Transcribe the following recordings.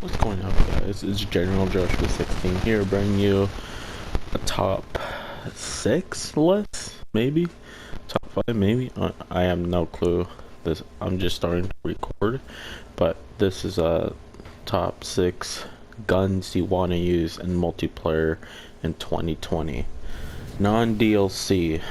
What's going on, guys? It's General Joshua 16 here, bringing you a top 6 list, maybe top 5, maybe. I have no clue. I'm just starting to record, but this is a top 6 guns you want to use in multiplayer in 2020, non-DLC.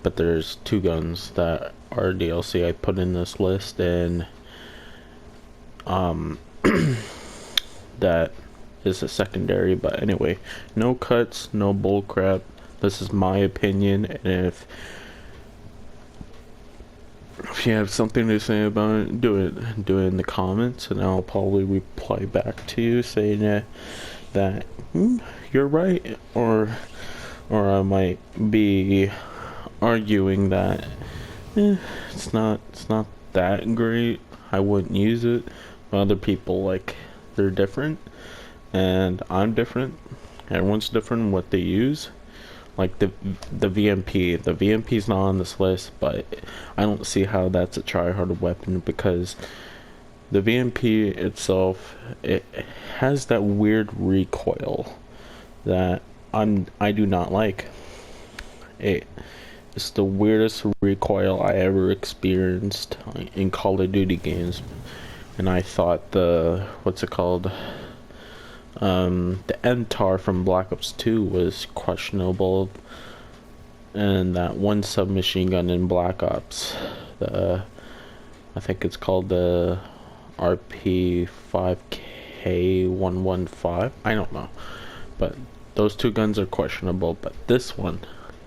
But there's 2 guns that are DLC I put in this list, and that is a secondary. But anyway, no cuts, no bull crap. This is my opinion, and if you have something to say about it, do it in the comments, and I'll probably reply back to you saying that you're right, or I might be arguing that it's not that great. I wouldn't use it. Other people, like, they're different, and I'm different. Everyone's different in what they use. Like the VMP. The VMP is not on this list, but I don't see how that's a try-hard weapon, because the VMP itself, it has that weird recoil that I do not like. It's the weirdest recoil I ever experienced in Call of Duty games. And I thought the MTAR from Black Ops 2 was questionable, and that one submachine gun in Black Ops, I think it's called the RP5K115, I don't know, but those 2 guns are questionable. But this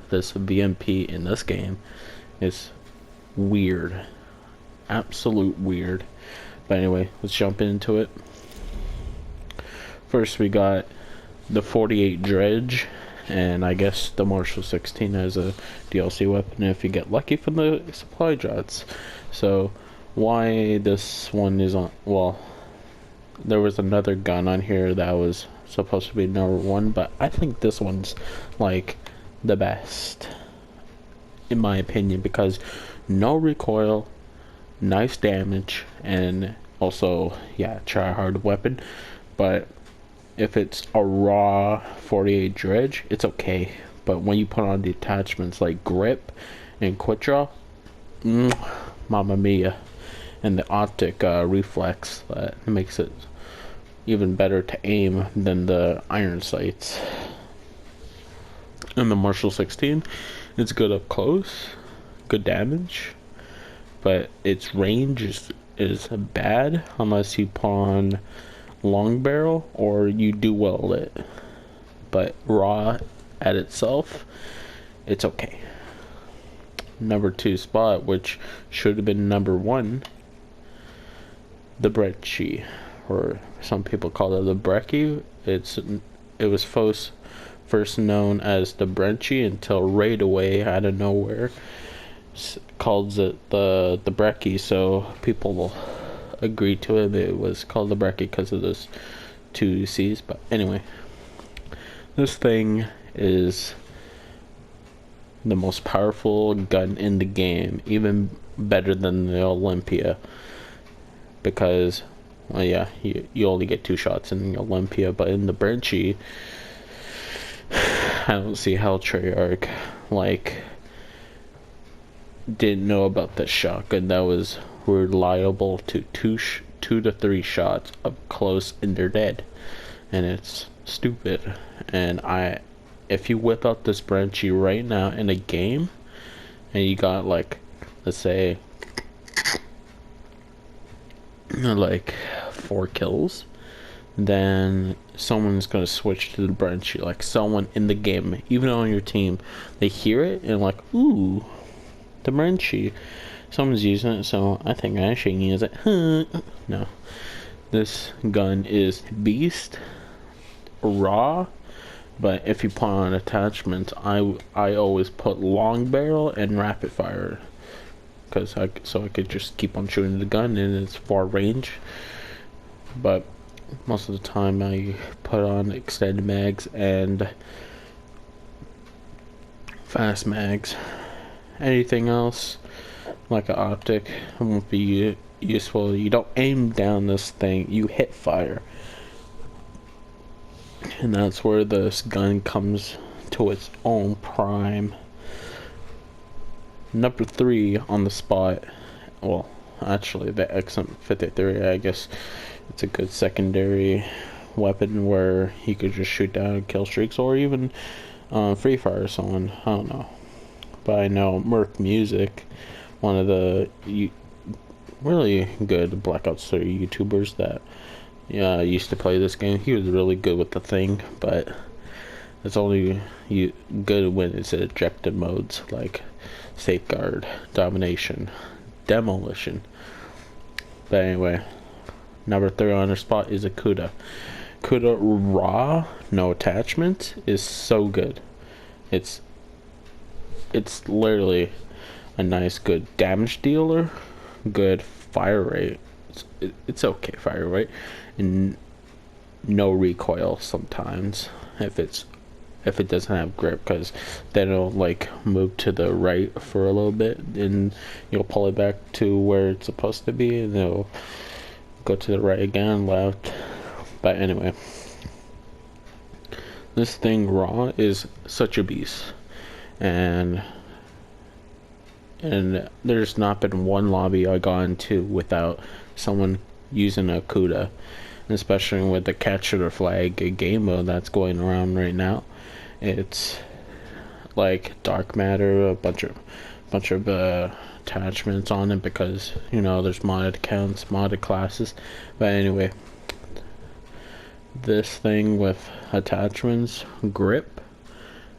VMP in this game is weird, absolute weird. But anyway, let's jump into it. First, we got the 48 Dredge, and I guess the Marshall 16 as a DLC weapon if you get lucky from the supply drops. So, why this one is on? Well, there was another gun on here that was supposed to be number 1, but I think this one's like the best, in my opinion, because no recoil, nice damage, and also, yeah, try hard weapon. But if it's a raw 48 Dredge, it's okay. But when you put on the attachments like grip and quick draw, mamma mia, and the optic reflex, that makes it even better to aim than the iron sights. And the Marshall 16, it's good up close, good damage, but its range is bad unless you put on long barrel or you do well lit. But raw at itself, it's okay. Number 2 spot, which should have been number 1, the Brecci, or some people call it the Brecci. It was first known as the Brecci until Raid Away out of nowhere calls it the Brecci, so people will agree to it. It was called the Brecci because of those 2 C's. But anyway, this thing is the most powerful gun in the game, even better than the Olympia, because, well, yeah, you only get 2 shots in the Olympia, but in the Brecci, I don't see how Treyarch didn't know about this shotgun that was reliable to 2 to 3 shots up close and they're dead, and it's stupid. And if you whip out this Brecci right now in a game and you got, like, let's say like 4 kills, then someone's gonna switch to the Brecci. Like, someone in the game, even on your team, they hear it and like, ooh, the Brecci, someone's using it, so I think I should use it. No, this gun is beast raw. But if you put on attachments, I always put long barrel and rapid fire, because I could just keep on shooting the gun and it's far range. But most of the time I put on extended mags and fast mags. Anything else like an optic, I won't be useful. You don't aim down this thing, you hit fire. And that's where this gun comes to its own prime. Number 3 on the spot, well, actually the XM53, I guess it's a good secondary weapon where you could just shoot down kill streaks, or even free fire someone, I don't know. But I know Merc Music, one of the really good Black Ops 3 YouTubers that used to play this game. He was really good with the thing, but it's only good when it's ejected modes like Safeguard, Domination, Demolition. But anyway, number 3 on our spot is a Kuda. Kuda raw, no attachment, is so good. It's literally a nice, good damage dealer, good fire rate. It's okay fire rate, and no recoil sometimes if it doesn't have grip, because then it'll like move to the right for a little bit, and you'll pull it back to where it's supposed to be, and it'll go to the right again, left. But anyway, this thing raw is such a beast, and there's not been one lobby I got into without someone using a Kuda, especially with the capture the flag game mode that's going around right now. It's like dark matter, a bunch of attachments on it, because there's modded accounts, modded classes. But anyway, this thing with attachments, grip,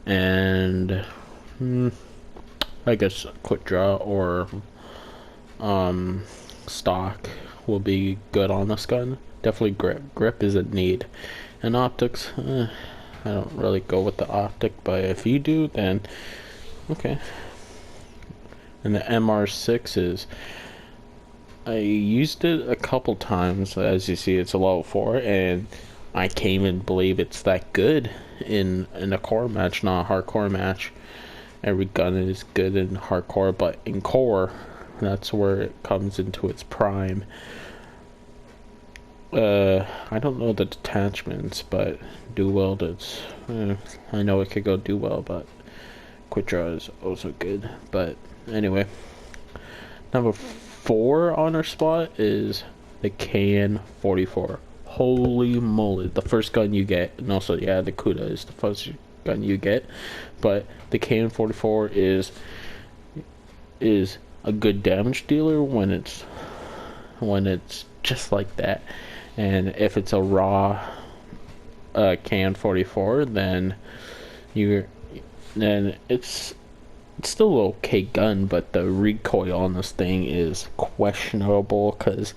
and I guess quick draw or stock will be good on this gun. Definitely grip is a need, and optics, I don't really go with the optic, but if you do, then okay. And the MR6 is, I used it a couple times. As you see, it's a level 4, and I can't even believe it's that good in a core match, not a hardcore match. Every gun is good in hardcore, but in core, that's where it comes into its prime. I don't know the detachments, but do weld, I know it could go do well, but quick draw is also good. But anyway, number 4 on our spot is the KN-44. Holy moly, the first gun you get, and also the Kuda is the first gun you get, but the KN-44 is a good damage dealer when it's just like that. And if it's a raw KN-44, then it's still an okay gun, but the recoil on this thing is questionable, because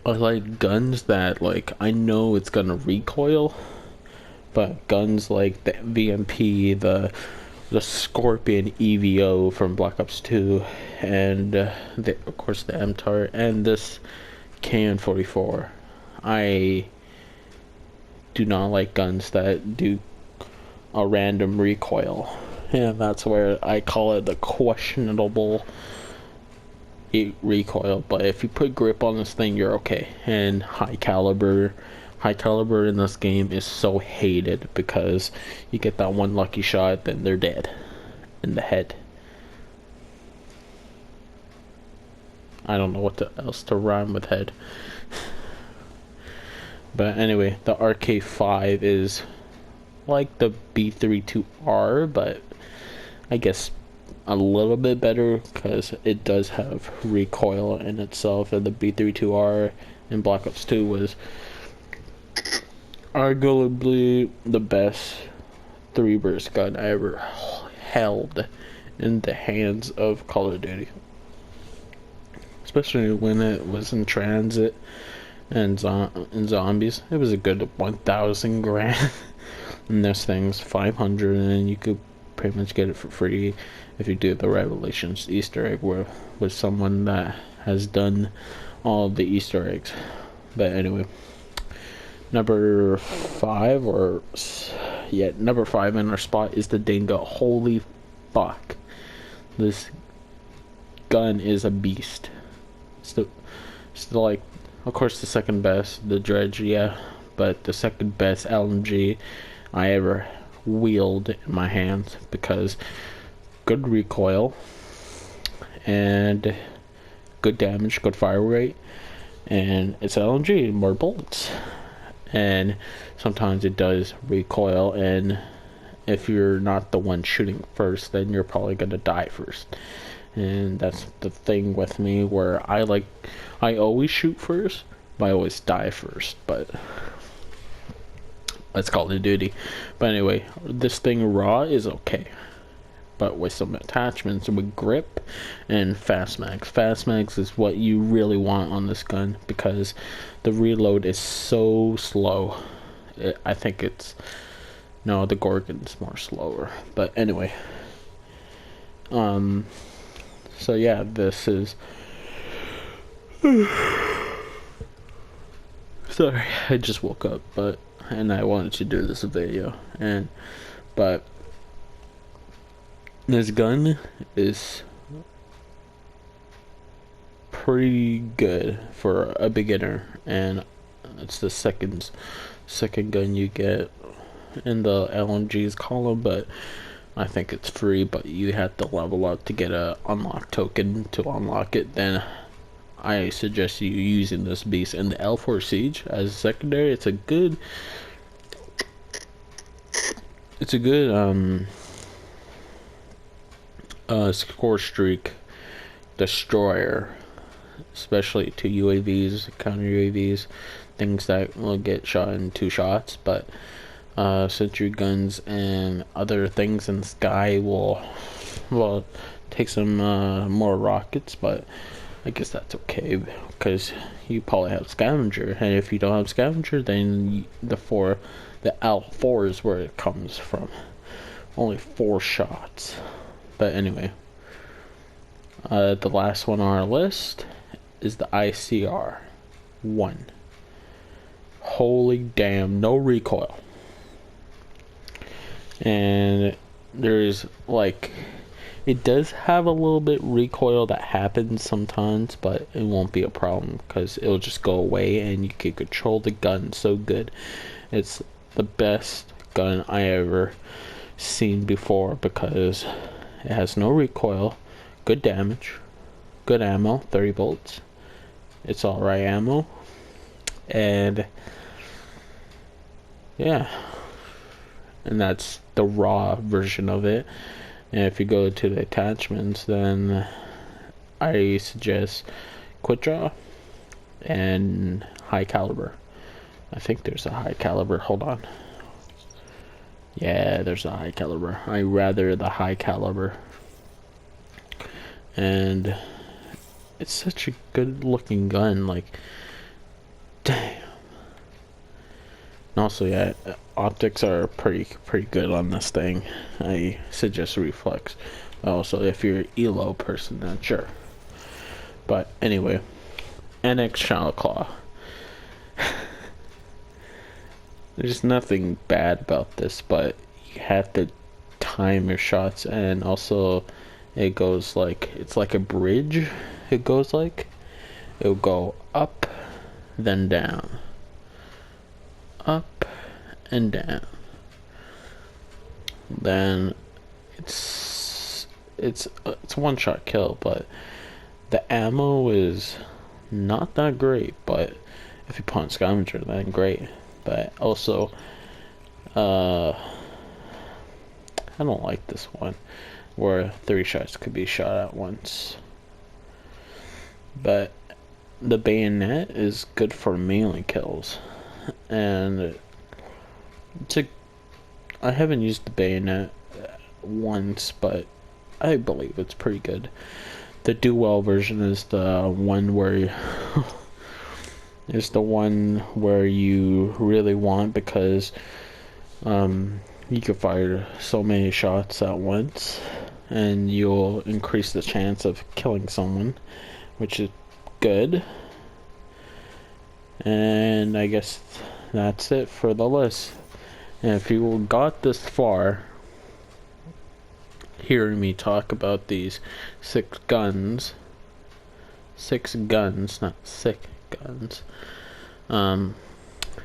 I like guns that, like, I know it's gonna recoil, but guns like the VMP, the Scorpion EVO from Black Ops 2, and of course the MTAR, and this KN-44, I do not like guns that do a random recoil, and that's where I call it the questionable recoil. But if you put grip on this thing, you're okay. And high caliber in this game is so hated, because you get that one lucky shot, then they're dead in the head. I don't know what else to rhyme with head. But anyway, the RK5 is like the B32R, but I guess a little bit better, because it does have recoil in itself, and the B32R in Black Ops 2 was arguably the best 3-burst gun I ever held in the hands of Call of Duty, especially when it was in transit and in zombies. It was a good 1,000 grand, and this thing's 500, and you could pretty much get it for free if you do the Revelations Easter egg with someone that has done all the Easter eggs. But anyway, number 5 in our spot is the Dingo. Holy fuck, this gun is a beast. It's the like, of course, the second best, the Dredge, yeah, but the second best LMG I ever wield in my hands, because good recoil and good damage, good fire rate, and it's LMG, more bullets, and sometimes it does recoil, and if you're not the one shooting first, then you're probably gonna die first. And that's the thing with me, where I always shoot first, but I always die first. But that's Call of Duty. But anyway, this thing raw is okay, but with some attachments, with grip and fast mags. Fast mags is what you really want on this gun, because the reload is so slow. I think it's, no, the Gorgon's more slower. But anyway, so yeah, this is sorry, I just woke up, and I wanted to do this video, but this gun is pretty good for a beginner, and it's the second gun you get in the LMG's column, but I think it's free, but you have to level up to get a unlock token to unlock it. Then I suggest you using this beast in the L4 Siege as a secondary. It's a good score streak destroyer, especially to UAVs, counter UAVs, things that will get shot in 2 shots. But sentry guns and other things in the sky will take some more rockets, but I guess that's okay, because you probably have scavenger, and if you don't have scavenger, then the L4 is where it comes from. Only 4 shots. But anyway, the last one on our list is the ICR-1. Holy damn, no recoil. And there's like, it does have a little bit recoil that happens sometimes, but it won't be a problem, because it'll just go away and you can control the gun so good. It's the best gun I ever seen before, because it has no recoil, good damage, good ammo, 30 bullets. It's alright ammo, and yeah, and that's the raw version of it. And if you go to the attachments, then I suggest quick draw and high caliber. I think there's a high caliber, hold on. Yeah, there's a high caliber. I rather the high caliber. And it's such a good looking gun, like, damn. And also, yeah, optics are pretty good on this thing. I suggest reflex. Also, if you're an ELO person, then sure. But anyway, NX Shadow Claw. There's nothing bad about this, but you have to time your shots, and also it goes like, it's like a bridge. It goes like, it'll go up, then down, up and down. Then it's one shot kill, but the ammo is not that great. But if you put on scavenger, then great. But also, I don't like this one where 3 shots could be shot at once. But the bayonet is good for melee kills, and I haven't used the bayonet once, but I believe it's pretty good. The dual version is the one where you really want, because you can fire so many shots at once, and you'll increase the chance of killing someone, which is good. And I guess that's it for the list. And if you got this far, hearing me talk about these 6 guns. 6 guns, not sick guns.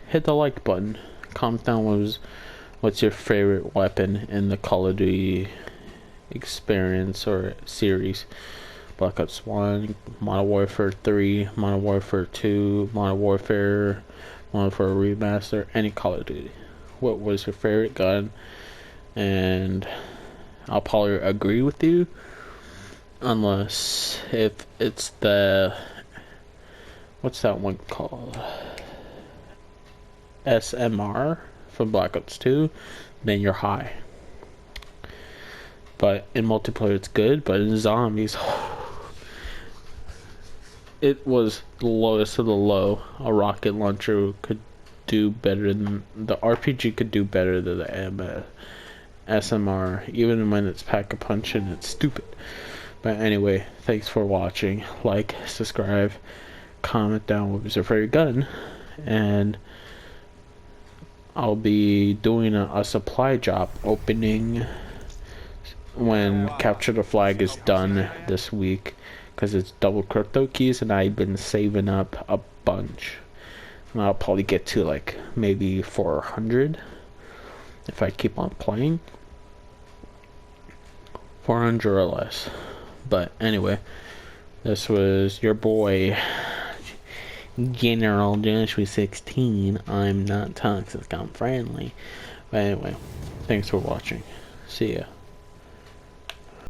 Hit the like button. Comment down what's your favorite weapon in the Call of Duty experience or series. Black Ops 1, Modern Warfare 3, Modern Warfare 2, Modern Warfare Remaster, any Call of Duty. What was your favorite gun? And I'll probably agree with you, unless if it's the, what's that one called? SMR from Black Ops 2, then you're high. But in multiplayer it's good, but in zombies, it was the lowest of the low. A rocket launcher could do better than the RPG, could do better than the SMR, even when it's pack a punch and it's stupid. But anyway, thanks for watching. Like, subscribe, comment down what was your favorite gun, and I'll be doing a supply drop opening when Capture the Flag is done this week, because it's double crypto keys and I've been saving up a bunch, and I'll probably get to like maybe 400 if I keep on playing. 400 or less. But anyway, this was your boy General Joshua 16. I'm not toxic, I'm friendly. But anyway, thanks for watching. See ya.